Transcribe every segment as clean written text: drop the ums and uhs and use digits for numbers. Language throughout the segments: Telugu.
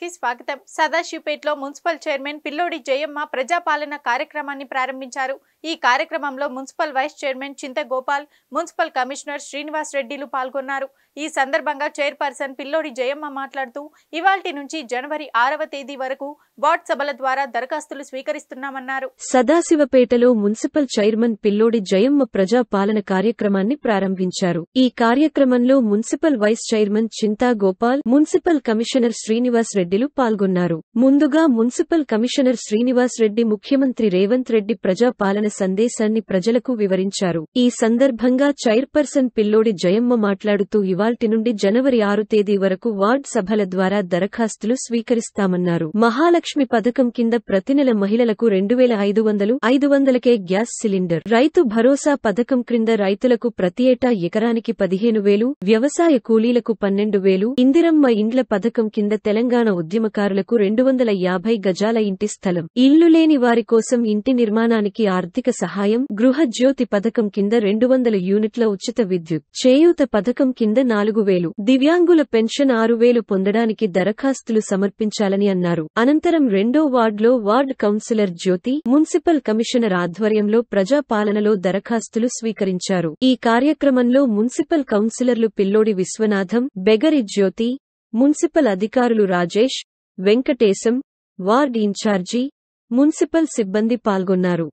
కి స్వాగతం. సదాశివపేటలో మున్సిపల్ చైర్మన్ పిల్లోడి జయమ్మ ప్రజాపాలన కార్యక్రమాన్ని ప్రారంభించారు. ఈ కార్యక్రమంలో municipal vice chairman Chintagopal, municipal commissioner Srinivas రెడ్డిలు పాల్గొన్నారు. ఈ సందర్భంగా చైర్పర్సన్ పిల్లోడి జయమ్మ మాట్లాడుతూ ఇవాల్టి నుంచి జనవరి 6వ తేదీ వరకు వార్డ్ సభల ద్వారా దరఖాస్తులు స్వీకరిస్తున్నామన్నారు. సదాశివపేటలో మున్సిపల్ చైర్మన్ పిల్లోడి జయమ్మ ప్రజాపాలన కార్యక్రమాన్ని ప్రారంభించారు. ఈ కార్యక్రమంలో municipal vice chairman Chintagopal, municipal commissioner Srinivas రెడ్డిలు పాల్గొన్నారు. ముందుగా మున్సిపల్ కమిషనర్ శ్రీనివాస్ రెడ్డి ముఖ్యమంత్రి రేవంత్ రెడ్డి ప్రజాపాలన సందేశాన్ని ప్రజలకు వివరించారు. ఈ సందర్భంగా చైర్పర్సన్ పిల్లోడి జయమ్మ మాట్లాడుతూ ఇవాల్టి నుండి జనవరి 6 తేదీ వరకు వార్డ్ సభల ద్వారా దరఖాస్తులు స్వీకరిస్తామన్నారు. మహాలక్ష్మి పథకం కింద ప్రతి నెల మహిళలకు 2500 గ్యాస్ సిలిండర్, రైతు భరోసా పథకం క్రింద రైతులకు ప్రతి ఏటా ఎకరానికి 15,000, వ్యవసాయ కూలీలకు 12,000, ఇందిరమ్మ ఇండ్ల పథకం కింద తెలంగాణ ఉద్యమకారులకు 250 గజాల ఇంటి స్థలం, ఇల్లు లేని వారి కోసం ఇంటి నిర్మాణానికి ఆర్థిక సహాయం, గృహ జ్యోతి పథకం కింద 200 యూనిట్ల ఉచిత విద్యుత్, చేయూత పథకం కింద 4,000, దివ్యాంగుల పెన్షన్ 6,000 పొందడానికి దరఖాస్తులు సమర్పించాలని అన్నారు. అనంతరం 2వ వార్డులో వార్డ్ కౌన్సిలర్ జ్యోతి, మున్సిపల్ కమిషనర్ ఆధ్వర్యంలో ప్రజాపాలనలో దరఖాస్తులు స్వీకరించారు. ఈ కార్యక్రమంలో మున్సిపల్ కౌన్సిలర్లు పిల్లోడి విశ్వనాథం, బెగరి జ్యోతి, మున్సిపల్ అధికారులు Rajesh, Venkatesham, ward incharge, municipal సిబ్బంది పాల్గొన్నారు.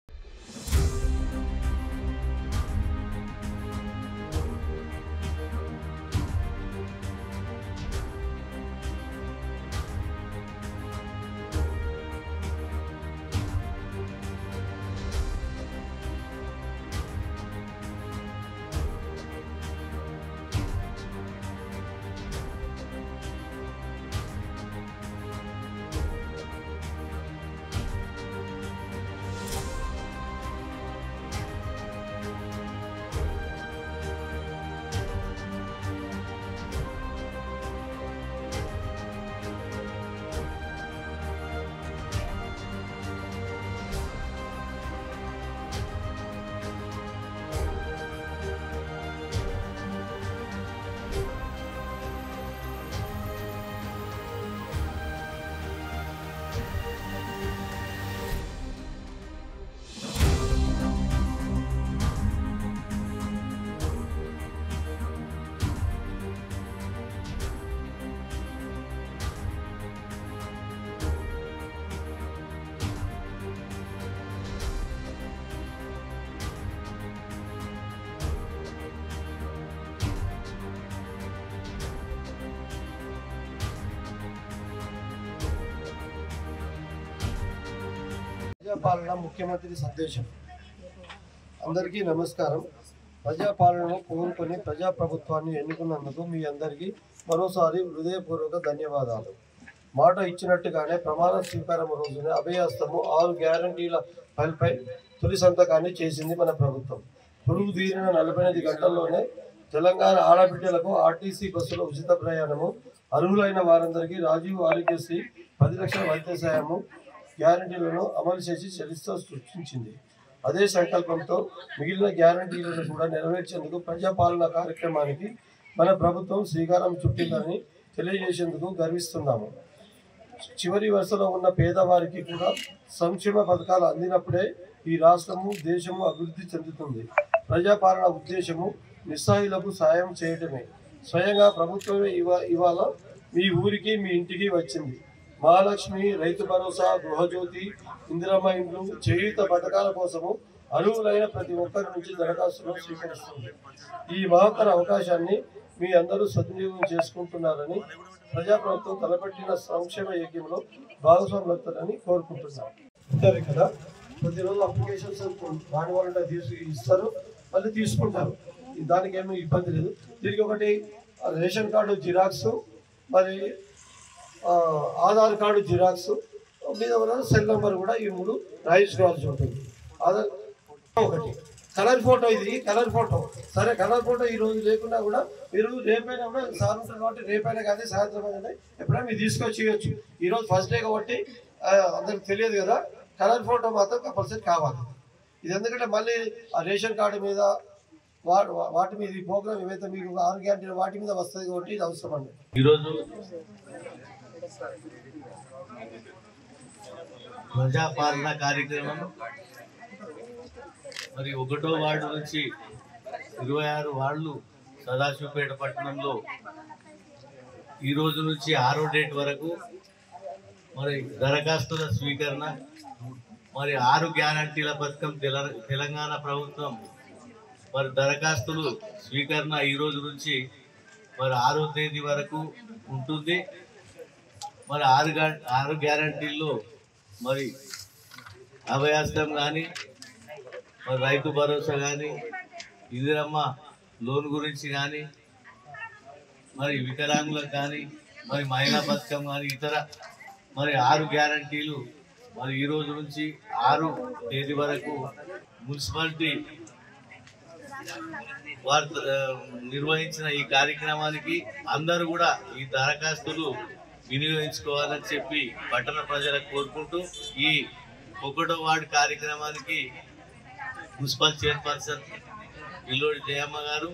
ప్రజాపాలన ముఖ్యమంత్రి సందేశం. అందరికీ నమస్కారం. ప్రజాపాలనను కోరుకొని ప్రజాప్రభుత్వాన్ని ఎన్నుకున్నందుకు మీ అందరికీ మరోసారి హృదయపూర్వక ధన్యవాదాలు. మాట ఇచ్చినట్టుగానే ప్రమాణ స్వీకారం రోజున అభయహస్తము 6 గ్యారంటీల ఫైల్పై తొలి సంతకాన్ని చేసింది మన ప్రభుత్వం. పొరుగు తీరిన 48 గంటల్లోనే తెలంగాణ ఆడబిడ్డలకు ఆర్టీసీ బస్సులో ఉచిత ప్రయాణము, అర్హులైన వారందరికీ రాజీవ్ ఆరోగ్యశ్రీ 10 లక్షల వైద్య సాయము గ్యారంటీలను అమలు చేసి చరిత్ర సృష్టించింది. అదే సంకల్పంతో మిగిలిన గ్యారంటీలను కూడా నెరవేర్చేందుకు ప్రజాపాలన కార్యక్రమానికి మన ప్రభుత్వం శ్రీకారం చుట్టిందని తెలియజేసేందుకు గర్విస్తున్నాము. చివరి వరుసలో ఉన్న పేదవారికి కూడా సంక్షేమ పథకాలు అందినప్పుడే ఈ రాష్ట్రము, దేశము అభివృద్ధి చెందుతుంది. ప్రజాపాలన ఉద్దేశము నిస్సహాయులకు సాయం చేయటమే. స్వయంగా ప్రభుత్వమే ఇవాళ మీ ఊరికి, మీ ఇంటికి వచ్చింది. మహాలక్ష్మి, రైతు భరోసా, గృహజ్యోతి, ఇందిరమ్మ ఇండ్లు, చేయూత పథకాల కోసము అర్హులైన ప్రతి ఒక్కరి నుంచి దరఖాస్తులు స్వీకరిస్తుంది. ఈ మహత్తర అవకాశాన్ని మీ అందరూ సద్వినియోగం చేసుకుంటున్నారని, ప్రజాప్రభుత్వం తలపెట్టిన సంక్షేమ యజ్ఞంలో భాగస్వాములవుతారని కోరుకుంటున్నాం. అంతే కదా, ప్రతిరోజు అప్లికేషన్స్ రాని వాళ్ళంటే ఇస్తారు, మళ్ళీ తీసుకుంటారు. దానికి ఏమీ ఇబ్బంది లేదు. దీనికి ఒకటి రేషన్ కార్డు జిరాక్స్, మరి ఆధార్ కార్డు జిరాక్స్ మీద సెల్ నెంబర్ కూడా ఈ 3 రాయించుకోవాల్సి ఉంటుంది. ఆధార్ ఒకటి కలర్ ఫోటో, ఇది కలర్ ఫోటో. సరే, కలర్ ఫోటో ఈరోజు లేకున్నా కూడా మీరు రేపైనా కూడా సార్ ఉంటారు కాబట్టి రేపైనా కానీ సాయంత్రం కానీ ఎప్పుడైనా మీరు తీసుకొచ్చి ఇవ్వచ్చు. ఈరోజు ఫస్ట్ డే కాబట్టి అందరికి తెలియదు కదా, కలర్ ఫోటో మాత్రం కంపల్సరీ కావాలి. ఇది ఎందుకంటే మళ్ళీ ఆ రేషన్ కార్డు మీద వాటి మీద ఈ ప్రోగ్రామ్ ఏవైతే మీకు 6 గ్యారెంటీలు వాటి మీద వస్తుంది కాబట్టి ఇది అవసరం అండి. ఈరోజు ప్రజాపాలన కార్యక్రమం మరి 1వ వార్డు నుంచి 26 వార్డులు సదాశివపేట పట్టణంలో ఈ రోజు నుంచి 6వ డేట్ వరకు మరి దరఖాస్తుల స్వీకరణ, మరి 6 గ్యారంటీల పథకం తెలంగాణ ప్రభుత్వం మరి దరఖాస్తులు స్వీకరణ ఈ రోజు నుంచి మరి 6వ తేదీ వరకు ఉంటుంది. మరి 6 గ్యారంటీల్లో మరి అభయాస్తం కానీ, మరి రైతు భరోసా కానీ, ఇందిరమ్మ లోన్ గురించి కానీ, మరి వికలాంగులకు కానీ, మరి మహిళా పథకం కానీ, ఇతర మరి 6 గ్యారంటీలు మరి ఈ రోజు నుంచి 6వ తేదీ వరకు మున్సిపాలిటీ వారు నిర్వహించిన ఈ కార్యక్రమానికి అందరూ కూడా ఈ దరఖాస్తులు వినియోగించుకోవాలని చెప్పి పట్టణ ప్రజలకు కోరుకుంటూ ఈ 1వ వార్డు కార్యక్రమానికి మున్సిపల్ చైర్పర్సన్ పిల్లోడి జయమ్మ గారు,